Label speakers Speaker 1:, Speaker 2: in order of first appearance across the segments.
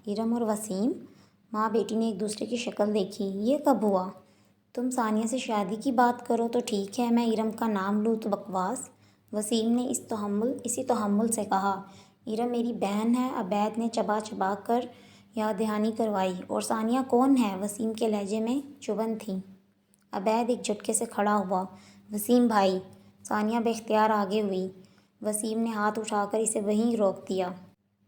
Speaker 1: ارم اور وسیم ماں بیٹی نے ایک دوسرے کی شکل دیکھی۔ یہ کب ہوا؟ تم ثانیہ سے شادی کی بات کرو تو ٹھیک ہے، میں ارم کا نام لوں تو بکواس؟ وسیم نے اسی تحمل سے کہا۔ ارم میری بہن ہے، عبید نے چبا چبا کر یاد دہانی کروائی۔ اور ثانیہ کون ہے؟ وسیم کے لہجے میں چبھن تھی۔ عبید ایک جھٹکے سے کھڑا ہوا۔ وسیم بھائی! ثانیہ بے اختیار آگے ہوئی۔ وسیم نے ہاتھ اٹھا کر اسے وہیں روک دیا۔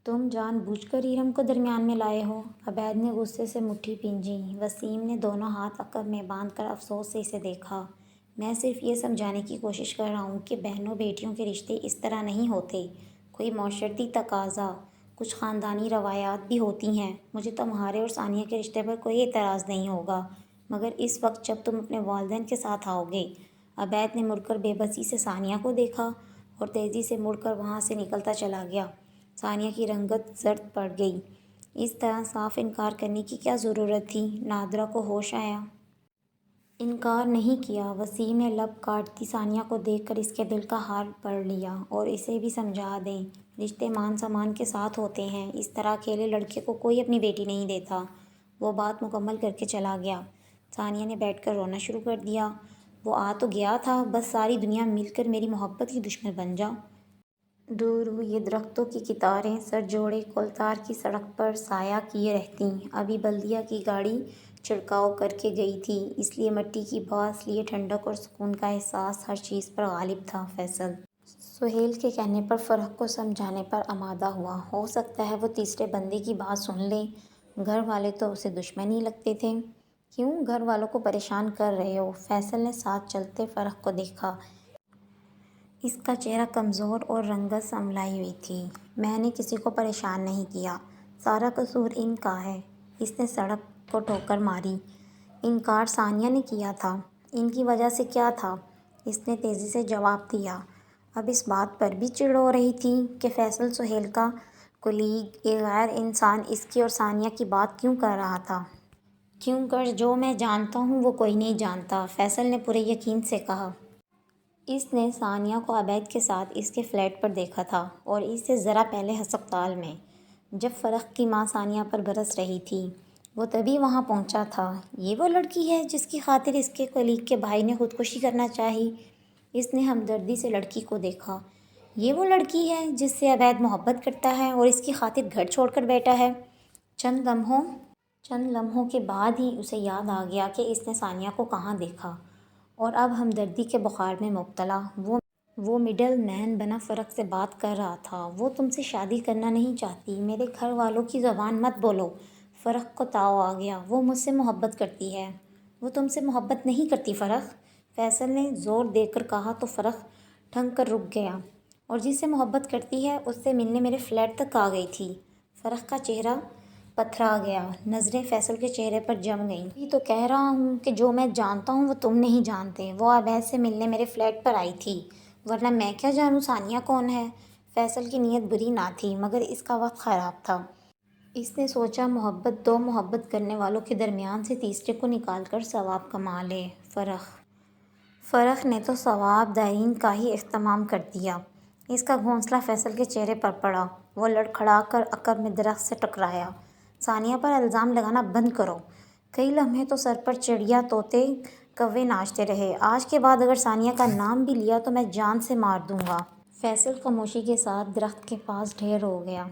Speaker 1: تم جان بوجھ کر ارم کو درمیان میں لائے ہو؟ عبید نے غصے سے مٹھی بھینجی۔ وسیم نے دونوں ہاتھ عقب میں باندھ کر افسوس سے اسے دیکھا۔ میں صرف یہ سمجھانے کی کوشش کر رہا ہوں کہ بہنوں بیٹیوں کے رشتے اس طرح نہیں ہوتے۔ کوئی معاشرتی تقاضا، کچھ خاندانی روایات بھی ہوتی ہیں۔ مجھے تمہارے اور ثانیہ کے رشتے پر کوئی اعتراض نہیں ہوگا، مگر اس وقت جب تم اپنے والدین کے ساتھ آؤ گے۔ عبید نے مڑ کر بے بسی سے ثانیہ کو دیکھا اور تیزی سے مڑ کر وہاں سے نکلتا چلا گیا۔ ثانیہ کی رنگت زرد پڑ گئی۔ اس طرح صاف انکار کرنے کی کیا ضرورت تھی؟ نادرہ کو ہوش آیا۔ انکار نہیں کیا۔ وسیم نے لب کاٹتی ثانیہ کو دیکھ کر اس کے دل کا حال پڑھ لیا۔ اور اسے بھی سمجھا دیں، رشتے مان سمان کے ساتھ ہوتے ہیں، اس طرح اکیلے لڑکے کو کوئی اپنی بیٹی نہیں دیتا۔ وہ بات مکمل کر کے چلا گیا۔ ثانیہ نے بیٹھ کر رونا شروع کر دیا۔ وہ آ تو گیا تھا، بس ساری دنیا مل کر میری محبت کی دشمن بن جا۔ دور ہوئی درختوں کی قطاریں سر جوڑے کولتار کی سڑک پر سایہ کیے رہتیں۔ ابھی بلدیہ کی گاڑی چھڑکاؤ کر کے گئی تھی، اس لیے مٹی کی بو، اس لیے ٹھنڈک اور سکون کا احساس ہر چیز پر غالب تھا۔ فیصل سہیل کے کہنے پر فرح کو سمجھانے پر آمادہ ہوا۔ ہو سکتا ہے وہ تیسرے بندے کی بات سن لے۔ گھر والے تو اسے دشمن ہی لگتے تھے۔ کیوں گھر والوں کو پریشان کر رہے ہو؟ فیصل نے ساتھ چلتے فرح کو دیکھا۔ اس کا چہرہ کمزور اور رنگت سنبھلائی ہوئی تھی۔ میں نے کسی کو پریشان نہیں کیا، سارا قصور ان کا ہے۔ اس نے سڑک کو ٹھوکر ماری۔ انکار ثانیہ نے کیا تھا، ان کی وجہ سے کیا تھا؟ اس نے تیزی سے جواب دیا۔ اب اس بات پر بھی چڑ ہو رہی تھی کہ فیصل سہیل کا کولیگ، ایک غیر انسان، اس کی اور ثانیہ کی بات کیوں کر رہا تھا؟ کیونکہ جو میں جانتا ہوں وہ کوئی نہیں جانتا، فیصل نے پورے یقین سے کہا۔ اس نے ثانیہ کو عبید کے ساتھ اس کے فلیٹ پر دیکھا تھا، اور اس سے ذرا پہلے ہسپتال میں، جب فرح کی ماں ثانیہ پر برس رہی تھی۔ وہ تبھی وہاں پہنچا تھا۔ یہ وہ لڑکی ہے جس کی خاطر اس کے کولیگ کے بھائی نے خودکشی کرنا چاہی؟ اس نے ہمدردی سے لڑکی کو دیکھا۔ یہ وہ لڑکی ہے جس سے عبید محبت کرتا ہے اور اس کی خاطر گھر چھوڑ کر بیٹھا ہے؟ چند لمحوں کے بعد ہی اسے یاد آ گیا کہ اس نے ثانیہ کو کہاں دیکھا، اور اب ہمدردی کے بخار میں مبتلا وہ مڈل مین بنا فرح سے بات کر رہا تھا۔ وہ تم سے شادی کرنا نہیں چاہتی، میرے گھر والوں کی زبان مت بولو۔ فرح کو تاؤ آ گیا۔ وہ مجھ سے محبت کرتی ہے۔ وہ تم سے محبت نہیں کرتی فرح، فیصل نے زور دے کر کہا تو فرح ٹھنک کر رک گیا۔ اور جس سے محبت کرتی ہے اس سے ملنے میرے فلیٹ تک آ گئی تھی۔ فرح کا چہرہ پتھرا گیا، نظریں فیصل کے چہرے پر جم گئیں۔ یہی تو کہہ رہا ہوں کہ جو میں جانتا ہوں وہ تم نہیں جانتے۔ وہ عبید سے ملنے میرے فلیٹ پر آئی تھی، ورنہ میں کیا جانوں ثانیہ کون ہے؟ فیصل کی نیت بری نہ تھی، مگر اس کا وقت خراب تھا۔ اس نے سوچا محبت دو محبت کرنے والوں کے درمیان سے تیسرے کو نکال کر ثواب کما لے۔ فرح نے تو ثواب دارین کا ہی اہتمام کر دیا۔ اس کا گھونسلہ فیصل کے چہرے پر پڑا۔ وہ لڑکھڑا کر عقب میں درخت سے ٹکرایا۔ ثانیہ پر الزام لگانا بند کرو۔ کئی لمحے تو سر پر چڑیا، طوطے، کوے ناچتے رہے۔ آج کے بعد اگر ثانیہ کا نام بھی لیا تو میں جان سے مار دوں گا۔ فیصل خاموشی کے ساتھ درخت کے پاس ڈھیر ہو گیا۔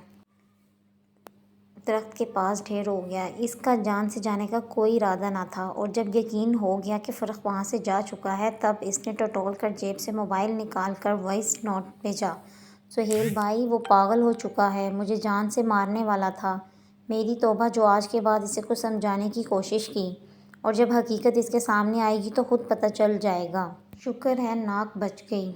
Speaker 1: اس کا جان سے جانے کا کوئی ارادہ نہ تھا، اور جب یقین ہو گیا کہ فرح وہاں سے جا چکا ہے، تب اس نے ٹٹول کر جیب سے موبائل نکال کر وائس نوٹ بھیجا۔ سہیل بھائی، وہ پاگل ہو چکا ہے، مجھے جان سے مارنے والا تھا۔ میری توبہ جو آج کے بعد اسے کچھ سمجھانے کی کوشش کی، اور جب حقیقت اس کے سامنے آئے گی تو خود پتہ چل جائے گا۔ شکر ہے ناک بچ گئی۔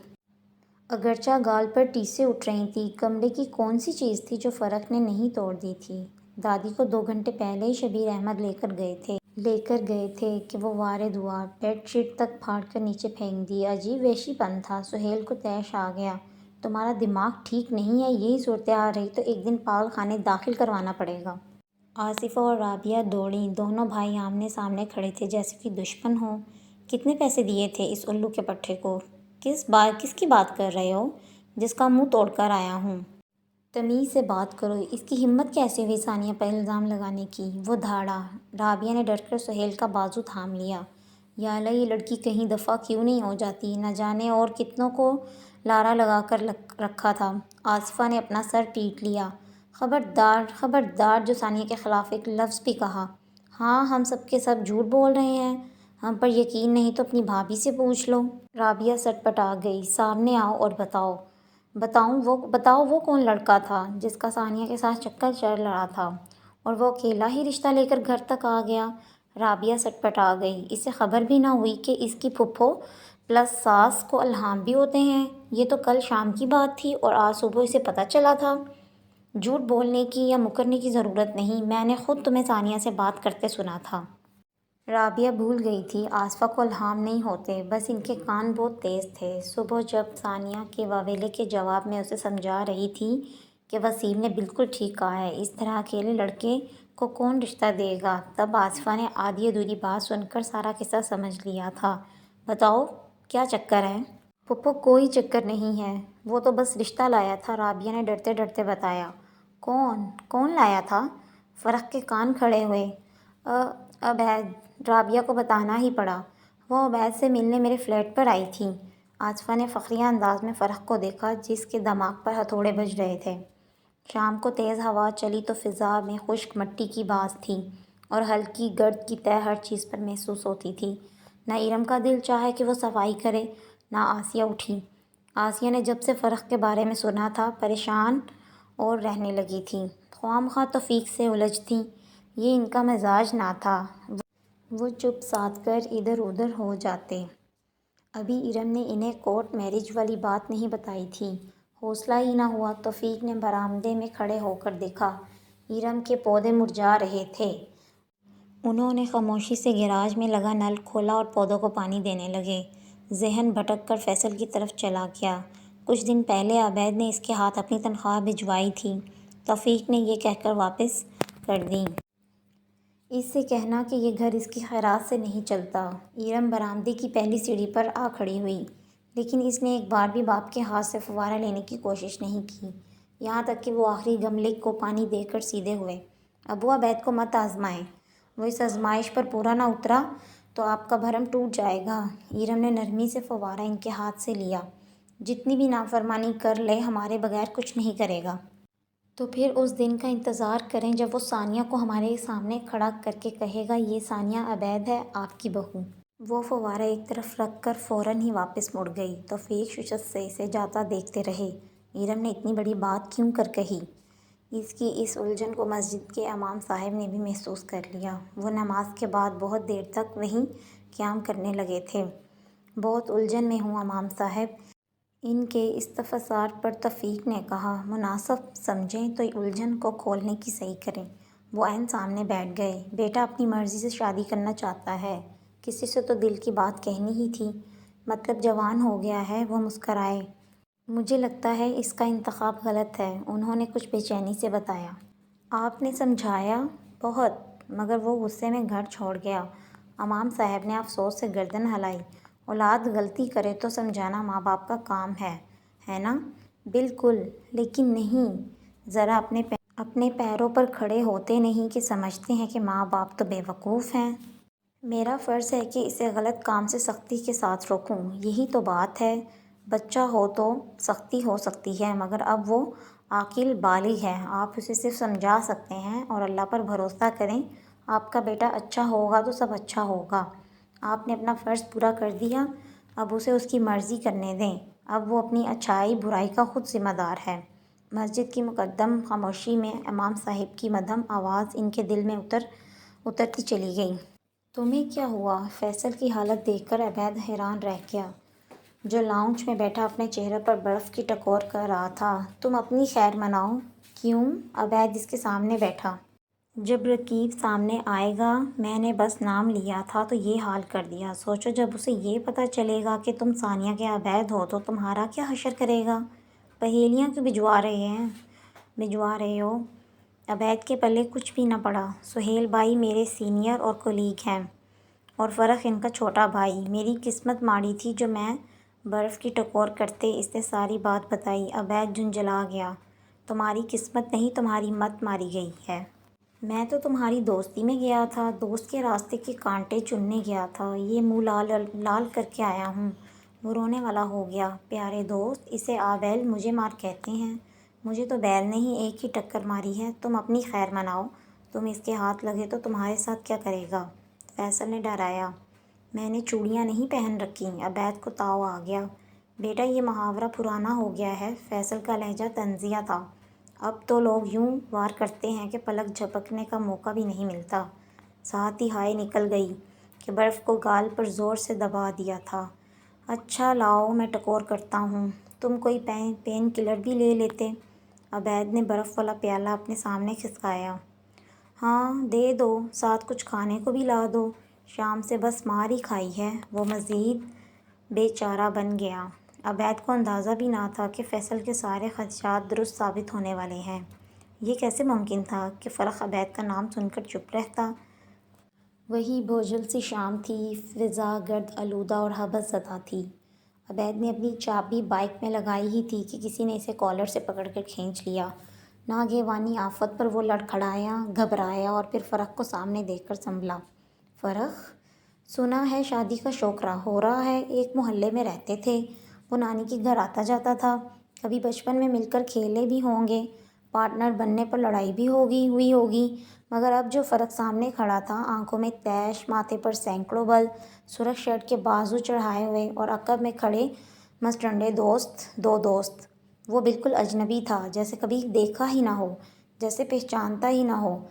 Speaker 1: اگرچہ گال پر ٹیسیں اٹھ رہی تھیں، کمرے کی کون سی چیز تھی جو فرح نے نہیں توڑ دی تھی؟ دادی کو 2 گھنٹے پہلے ہی شبیر احمد لے کر گئے تھے کہ وہ وارد ہوا، بیڈ شیٹ تک پھاڑ کر نیچے پھینک دی۔ عجیب وحشی پن تھا۔ سہیل کو طیش آ گیا۔ تمہارا دماغ ٹھیک نہیں ہے، یہی صورتحال رہی تو ایک دن پاگل خانے داخل کروانا پڑے گا۔ آصفہ اور رابعہ دوڑیں۔ دونوں بھائی آمنے سامنے کھڑے تھے جیسے کوئی دشمن ہو۔ کتنے پیسے دیے تھے اس الو کے پٹھے کو؟ کس کی بات کر رہے ہو؟ جس کا منہ توڑ کر آیا ہوں۔ تمیز سے بات کرو، اس کی ہمت کیسے ہوئی ثانیہ پر الزام لگانے کی؟ وہ دھاڑا۔ رابعہ نے ڈٹ کر سہیل کا بازو تھام لیا۔ یا اللہ، یہ لڑکی کہیں دفعہ کیوں نہیں ہو جاتی؟ نہ جانے اور کتنوں کو لارا لگا کر رکھا تھا۔ آصفہ نے اپنا سر پیٹ لیا۔ خبردار خبردار، جو ثانیہ کے خلاف ایک لفظ بھی کہا۔ ہاں، ہم سب کے سب جھوٹ بول رہے ہیں، ہم پر یقین نہیں تو اپنی بھابھی سے پوچھ لو۔ رابعہ سٹپٹا گئی۔ سامنے آؤ اور بتاؤ وہ کون لڑکا تھا جس کا ثانیہ کے ساتھ چکر چل رہا تھا اور وہ اکیلا ہی رشتہ لے کر گھر تک آ گیا؟ رابعہ سٹپٹا گئی۔ اسے خبر بھی نہ ہوئی کہ اس کی پھپھو پلس ساس کو الہام بھی ہوتے ہیں؟ یہ تو کل شام کی بات تھی اور آج صبح اسے پتہ چلا تھا۔ جھوٹ بولنے کی یا مکرنے کی ضرورت نہیں، میں نے خود تمہیں ثانیہ سے بات کرتے سنا تھا۔ رابعہ بھول گئی تھی آصفہ کو الہام نہیں ہوتے، بس ان کے کان بہت تیز تھے۔ صبح جب ثانیہ کے واویلے کے جواب میں اسے سمجھا رہی تھی کہ وسیم نے بالکل ٹھیک کہا ہے، اس طرح اکیلے لڑکے کو کون رشتہ دے گا، تب آصفہ نے آدھی ادھوری بات سن کر سارا قصہ سمجھ لیا تھا۔ بتاؤ کیا چکر ہے؟ پھپھو کوئی چکر نہیں ہے، وہ تو بس رشتہ لایا تھا، رابعہ نے ڈرتے ڈرتے بتایا۔ کون لایا تھا؟ فرح کے کان کھڑے ہوئے۔ عبید۔ رابعہ کو بتانا ہی پڑا۔ وہ عبید سے ملنے میرے فلیٹ پر آئی تھی۔ آصفہ نے فخریہ انداز میں فرح کو دیکھا جس کے دماغ پر ہتھوڑے بج رہے تھے۔ شام کو تیز ہوا چلی تو فضا میں خشک مٹی کی باس تھی اور ہلکی گرد کی تہ ہر چیز پر محسوس ہوتی تھی۔ نہ ارم کا دل چاہے کہ وہ صفائی کرے، نہ آسیہ اٹھی۔ آسیہ نے جب سے فرح کے بارے میں سنا تھا پریشان اور رہنے لگی تھی، خواہ مخواہ توفیق سے الجھتیں۔ یہ ان کا مزاج نہ تھا، وہ چپ سادھ کر ادھر ادھر ہو جاتے۔ ابھی ارم نے انہیں کورٹ میرج والی بات نہیں بتائی تھی۔ حوصلہ ہی نہ ہوا۔ توفیق نے برآمدے میں کھڑے ہو کر دیکھا، ارم کے پودے مرجھا رہے تھے۔ انہوں نے خاموشی سے گیراج میں لگا نل کھولا اور پودوں کو پانی دینے لگے۔ ذہن بھٹک کر فیصل کی طرف چلا گیا۔ کچھ دن پہلے عبید نے اس کے ہاتھ اپنی تنخواہ بھجوائی تھی، توفیق نے یہ کہہ کر واپس کر دی۔ اس سے کہنا کہ یہ گھر اس کی خیرات سے نہیں چلتا۔ ارم برآمدے کی پہلی سیڑھی پر آ کھڑی ہوئی، لیکن اس نے ایک بار بھی باپ کے ہاتھ سے فوارہ لینے کی کوشش نہیں کی، یہاں تک کہ وہ آخری گملے کو پانی دے کر سیدھے ہوئے۔ ابو، عبید کو مت آزمائیں، وہ اس آزمائش پر پورا نہ اترا تو آپ کا بھرم ٹوٹ جائے گا۔ ارم نے نرمی سے فوارہ ان کے ہاتھ سے لیا۔ جتنی بھی نافرمانی کر لے، ہمارے بغیر کچھ نہیں کرے گا۔ تو پھر اس دن کا انتظار کریں جب وہ ثانیہ کو ہمارے سامنے کھڑا کر کے کہے گا، یہ ثانیہ عبید ہے، آپ کی بہو۔ وہ فوارہ ایک طرف رکھ کر فوراً ہی واپس مڑ گئی۔ توفیق ششت سے اسے جاتا دیکھتے رہے۔ ارم نے اتنی بڑی بات کیوں کر کہی؟ اس کی اس الجھن کو مسجد کے امام صاحب نے بھی محسوس کر لیا۔ وہ نماز کے بعد بہت دیر تک وہیں قیام کرنے لگے تھے۔ بہت الجھن میں ہوں امام صاحب۔ ان کے استفسار پر توفیق نے کہا، مناسب سمجھیں تو الجھن کو کھولنے کی صحیح کریں۔ وہ عین سامنے بیٹھ گئے۔ بیٹا اپنی مرضی سے شادی کرنا چاہتا ہے، کسی سے تو دل کی بات کہنی ہی تھی، مطلب جوان ہو گیا ہے۔ وہ مسکرائے۔ مجھے لگتا ہے اس کا انتخاب غلط ہے، انہوں نے کچھ بے چینی سے بتایا۔ آپ نے سمجھایا؟ بہت، مگر وہ غصے میں گھر چھوڑ گیا۔ امام صاحب نے افسوس سے گردن ہلائی۔ اولاد غلطی کرے تو سمجھانا ماں باپ کا کام ہے نا؟ بالکل، لیکن نہیں، ذرا اپنے پیروں پر کھڑے ہوتے نہیں کہ سمجھتے ہیں کہ ماں باپ تو بے وقوف ہیں۔ میرا فرض ہے کہ اسے غلط کام سے سختی کے ساتھ روکوں، یہی تو بات ہے۔ بچہ ہو تو سختی ہو سکتی ہے، مگر اب وہ عاقل بالغ ہے، آپ اسے صرف سمجھا سکتے ہیں اور اللہ پر بھروسہ کریں، آپ کا بیٹا اچھا ہوگا تو سب اچھا ہوگا۔ آپ نے اپنا فرض پورا کر دیا، اب اسے اس کی مرضی کرنے دیں، اب وہ اپنی اچھائی برائی کا خود ذمہ دار ہے۔ مسجد کی مقدم خاموشی میں امام صاحب کی مدھم آواز ان کے دل میں اترتی چلی گئی۔ تمہیں کیا ہوا؟ فیصل کی حالت دیکھ کر عبید حیران رہ گیا، جو لاؤنج میں بیٹھا اپنے چہرے پر برف کی ٹکور کر رہا تھا۔ تم اپنی خیر مناؤ۔ کیوں؟ عبید اس کے سامنے بیٹھا۔ جب رقیب سامنے آئے گا، میں نے بس نام لیا تھا تو یہ حال کر دیا، سوچو جب اسے یہ پتہ چلے گا کہ تم ثانیہ کے عبید ہو تو تمہارا کیا حشر کرے گا؟ پہیلیاں کیوں بھجوا رہے ہو؟ عبید کے پلے کچھ بھی نہ پڑا۔ سہیل بھائی میرے سینئر اور کولیگ ہیں، اور فرح ان کا چھوٹا بھائی۔ میری قسمت ماڑی تھی جو میں برف کی ٹکور کرتے۔ اس نے ساری بات بتائی۔ عبید جھنجھلا گیا۔ تمہاری قسمت نہیں، تمہاری مت ماری گئی ہے۔ میں تو تمہاری دوستی میں گیا تھا، دوست کے راستے کے کانٹے چننے گیا تھا، یہ منہ لال لال کر کے آیا ہوں۔ وہ رونے والا ہو گیا۔ پیارے دوست، اسے آبیل مجھے مار کہتے ہیں۔ مجھے تو بیل نہیں، ایک ہی ٹکر ماری ہے۔ تم اپنی خیر مناؤ، تم اس کے ہاتھ لگے تو تمہارے ساتھ کیا کرے گا؟ فیصل نے ڈرایا۔ میں نے چوڑیاں نہیں پہن رکھیں۔ عبید کو تاؤ آ گیا۔ بیٹا، یہ محاورہ پرانا ہو گیا ہے۔ فیصل کا لہجہ طنزیہ تھا۔ اب تو لوگ یوں وار کرتے ہیں کہ پلک جھپکنے کا موقع بھی نہیں ملتا۔ ساتھ ہی ہائے نکل گئی کہ برف کو گال پر زور سے دبا دیا تھا۔ اچھا لاؤ، میں ٹکور کرتا ہوں۔ تم کوئی پین کلر بھی لے لیتے۔ عبید نے برف والا پیالہ اپنے سامنے کھسکایا۔ ہاں دے دو، ساتھ کچھ کھانے کو بھی لا دو، شام سے بس مار ہی کھائی ہے۔ وہ مزید بے چارہ بن گیا۔ عبید کو اندازہ بھی نہ تھا کہ فیصل کے سارے خدشات درست ثابت ہونے والے ہیں۔ یہ کیسے ممکن تھا کہ فرخ عبید کا نام سن کر چپ رہتا؟ وہی بوجھل سی شام تھی، فضا گرد آلودہ اور حبس زدہ تھی۔ عبید نے اپنی چابی بائیک میں لگائی ہی تھی کہ کسی نے اسے کالر سے پکڑ کر کھینچ لیا۔ ناگہانی آفت پر وہ لڑکھڑایا، گھبرایا اور پھر فرخ کو سامنے دیکھ کر سنبھلا۔ فرخ، سنا ہے شادی کا شوق ہو رہا ہے۔ ایک محلے میں رہتے تھے، وہ نانی کے گھر آتا جاتا تھا، کبھی بچپن میں مل کر کھیلے بھی ہوں گے، پارٹنر بننے پر لڑائی بھی ہوئی ہوگی، مگر اب جو فرق سامنے کھڑا تھا، آنکھوں میں تیش، ماتھے پر سینکڑوں بل، سرخ شرٹ کے بازو چڑھائے ہوئے اور عقب میں کھڑے مستنڈے دو دوست، وہ بالکل اجنبی تھا، جیسے کبھی دیکھا ہی نہ ہو، جیسے پہچانتا ہی نہ ہو۔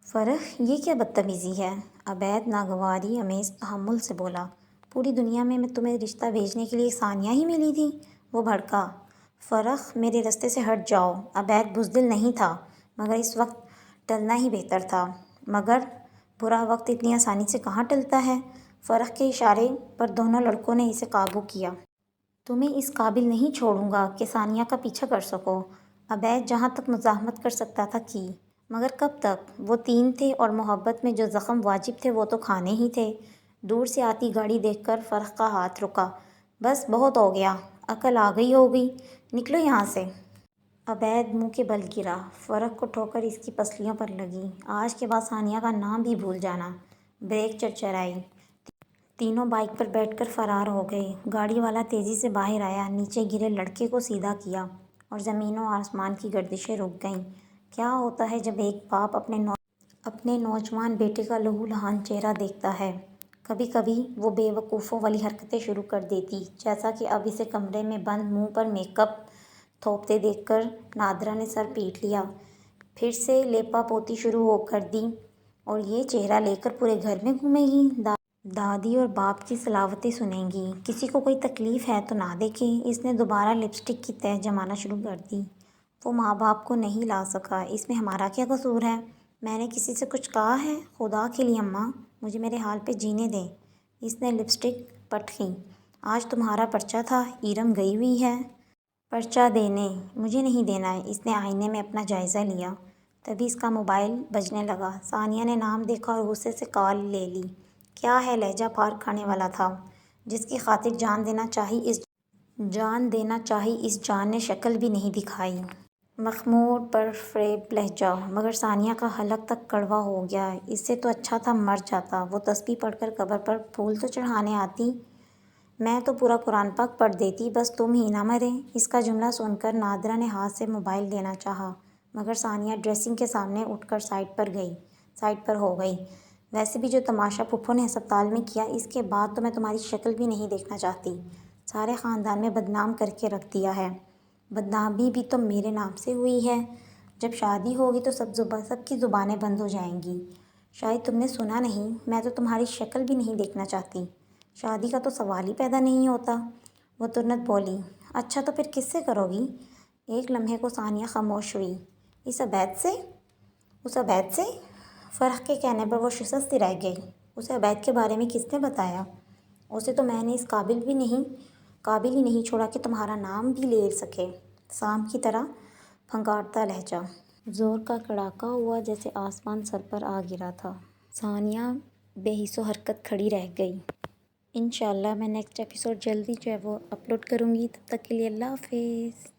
Speaker 1: فرخ، یہ کیا بدتمیزی ہے؟ عبید ناگواری امیز تحمل سے بولا۔ پوری دنیا میں تمہیں رشتہ بھیجنے کے لیے ثانیہ ہی ملی تھی؟ وہ بھڑکا۔ فرخ، میرے راستے سے ہٹ جاؤ۔ عبید بزدل نہیں تھا، مگر اس وقت ٹلنا ہی بہتر تھا۔ مگر برا وقت اتنی آسانی سے کہاں ٹلتا ہے؟ فرخ کے اشارے پر دونوں لڑکوں نے اسے قابو کیا۔ تمہیں اس قابل نہیں چھوڑوں گا کہ ثانیہ کا پیچھا کر سکو۔ عبید جہاں تک مزاحمت کر سکتا تھا کی، مگر کب تک؟ وہ تین تھے اور محبت میں جو زخم واجب تھے وہ تو کھانے ہی تھے۔ دور سے آتی گاڑی دیکھ کر فرخ کا ہاتھ رکا۔ بس بہت ہو گیا، عقل آ گئی ہوگی، نکلو یہاں سے۔ عبید منہ کے بل گرا۔ فرخ کو ٹھوکر اس کی پسلیوں پر لگی۔ آج کے بعد ثانیہ کا نام بھی بھول جانا۔ بریک چرچرائی۔ تینوں بائیک پر بیٹھ کر فرار ہو گئے۔ گاڑی والا تیزی سے باہر آیا، نیچے گرے لڑکے کو سیدھا کیا اور زمین و آسمان کی گردشیں رک گئیں۔ کیا ہوتا ہے جب ایک باپ اپنے نوجوان بیٹے کا لہو لہان چہرہ دیکھتا ہے؟ کبھی کبھی وہ بے وقوفوں والی حرکتیں شروع کر دیتی، جیسا کہ اب اسے کمرے میں بند منہ پر میک اپ تھوپتے دیکھ کر نادرہ نے سر پیٹ لیا، پھر سے لیپا پوتی شروع کر دی، اور یہ چہرہ لے کر پورے گھر میں گھومے گی، دادی اور باپ کی صلاوتیں سنیں گی، کسی کو کوئی تکلیف ہے تو نہ دیکھے۔ اس نے دوبارہ لپسٹک کی تہہ جمانا شروع کر دی۔ وہ ماں باپ کو نہیں لا سکا، اس میں ہمارا کیا قصور ہے؟ میں نے کسی سے کچھ کہا ہے؟ خدا کے لیے اماں، مجھے میرے حال پہ جینے دیں۔ اس نے لپسٹک پٹکی۔ آج تمہارا پرچہ تھا، ایرم گئی ہوئی ہے پرچہ دینے۔ مجھے نہیں دینا ہے۔ اس نے آئینے میں اپنا جائزہ لیا۔ تبھی اس کا موبائل بجنے لگا۔ ثانیہ نے نام دیکھا اور غصے سے کال لے لی۔ کیا ہے؟ لہجہ پھاڑ کھانے والا تھا۔ جس کی خاطر جان دینا چاہی اس جان نے شکل بھی نہیں دکھائی۔ مخمور پر فریب لہجہ، مگر ثانیہ کا حلق تک کڑوا ہو گیا۔ اس سے تو اچھا تھا مر جاتا۔ وہ تسبیح پڑھ کر قبر پر پھول تو چڑھانے آتی، میں تو پورا قرآن پاک پڑھ دیتی، بس تم ہی نہ مرے۔ اس کا جملہ سن کر نادرہ نے ہاتھ سے موبائل لینا چاہا، مگر ثانیہ ڈریسنگ کے سامنے اٹھ کر سائڈ پر ہو گئی۔ ویسے بھی جو تماشا پھپھو نے ہسپتال میں کیا، اس کے بعد تو میں تمہاری شکل بھی نہیں دیکھنا چاہتی۔ سارے خاندان میں بدنام کر کے رکھ دیا ہے۔ بدنامی بھی تو میرے نام سے ہوئی ہے۔ جب شادی ہوگی تو سب کی زبانیں بند ہو جائیں گی۔ شاید تم نے سنا نہیں، میں تو تمہاری شکل بھی نہیں دیکھنا چاہتی۔ شادی کا تو سوال ہی پیدا نہیں ہوتا۔ وہ ترنت بولی۔ اچھا تو پھر کس سے کرو گی؟ ایک لمحے کو ثانیہ خاموش ہوئی۔ اس عبید سے؟ فرخ کے کہنے پر وہ شستہ رہ گئی۔ اسے عبید کے بارے میں کس نے بتایا؟ اسے تو میں نے اس قابل ہی نہیں چھوڑا کہ تمہارا نام بھی لے سکے۔ سانپ کی طرح پھنکارتا لہجہ، زور کا کڑاکا ہوا جیسے آسمان سر پر آ گرا تھا۔ ثانیہ بے حس و حرکت کھڑی رہ گئی۔ انشاءاللہ میں نیکسٹ ایپیسوڈ جلدی جو ہے وہ اپلوڈ کروں گی، تب تک کے لیے اللہ حافظ۔